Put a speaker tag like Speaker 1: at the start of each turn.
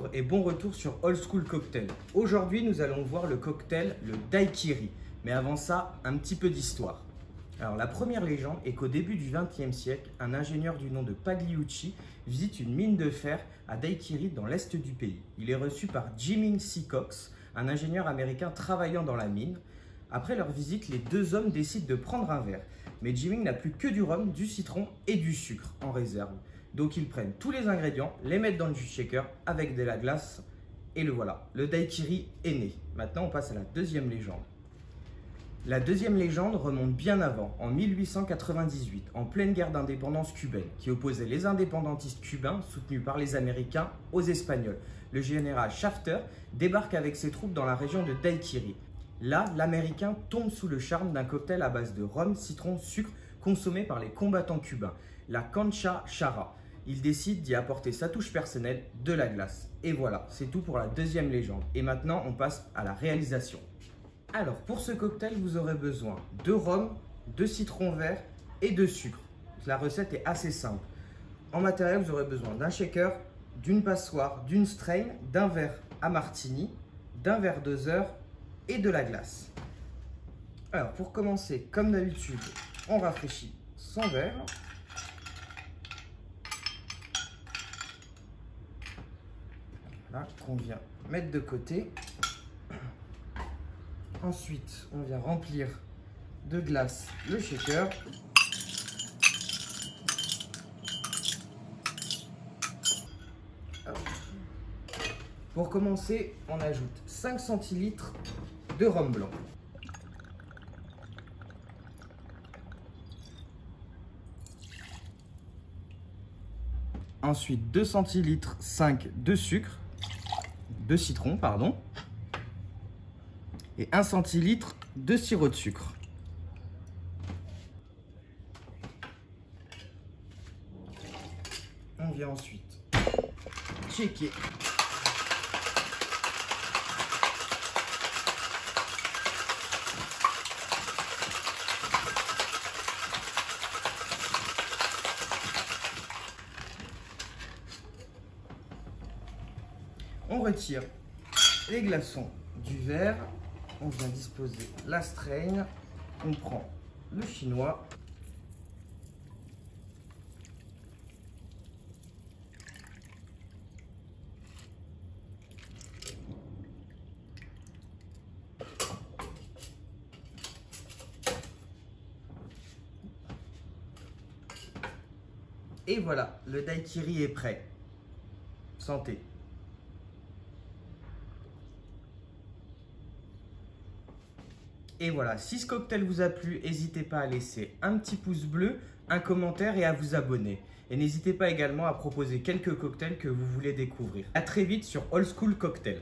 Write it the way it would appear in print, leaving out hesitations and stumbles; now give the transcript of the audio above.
Speaker 1: Bonjour et bon retour sur Old School Cocktail. Aujourd'hui, nous allons voir le cocktail, le daiquiri. Mais avant ça, un petit peu d'histoire. Alors, la première légende est qu'au début du XXe siècle, un ingénieur du nom de Pagliucci visite une mine de fer à Daiquiri dans l'est du pays. Il est reçu par Jimmy C. Cox, un ingénieur américain travaillant dans la mine. Après leur visite, les deux hommes décident de prendre un verre. Mais Jimmy n'a plus que du rhum, du citron et du sucre en réserve. Donc ils prennent tous les ingrédients, les mettent dans le jus shaker avec de la glace et le voilà. Le daiquiri est né. Maintenant on passe à la deuxième légende. La deuxième légende remonte bien avant, en 1898, en pleine guerre d'indépendance cubaine, qui opposait les indépendantistes cubains, soutenus par les Américains, aux Espagnols. Le général Shafter débarque avec ses troupes dans la région de Daiquiri. Là, l'Américain tombe sous le charme d'un cocktail à base de rhum, citron, sucre, consommé par les combattants cubains, la cancha chara. Il décide d'y apporter sa touche personnelle, de la glace. Et voilà, c'est tout pour la deuxième légende. Et maintenant, on passe à la réalisation. Alors, pour ce cocktail, vous aurez besoin de rhum, de citron vert et de sucre. La recette est assez simple. En matériel, vous aurez besoin d'un shaker, d'une passoire, d'une strain, d'un verre à martini, d'un verre doseur et de la glace. Alors, pour commencer, comme d'habitude, on rafraîchit son verre. Voilà, qu'on vient mettre de côté. Ensuite, on vient remplir de glace le shaker. Pour commencer, on ajoute 5 centilitres de rhum blanc. Ensuite, 2 centilitres 5 de sucre, de citron, pardon. Et 1 centilitre de sirop de sucre. On vient ensuite checker. On retire les glaçons du verre. On vient disposer la strain, on prend le chinois. Et voilà, le daiquiri est prêt. Santé! Et voilà, si ce cocktail vous a plu, n'hésitez pas à laisser un petit pouce bleu, un commentaire et à vous abonner. Et n'hésitez pas également à proposer quelques cocktails que vous voulez découvrir. A très vite sur Old School Cocktail.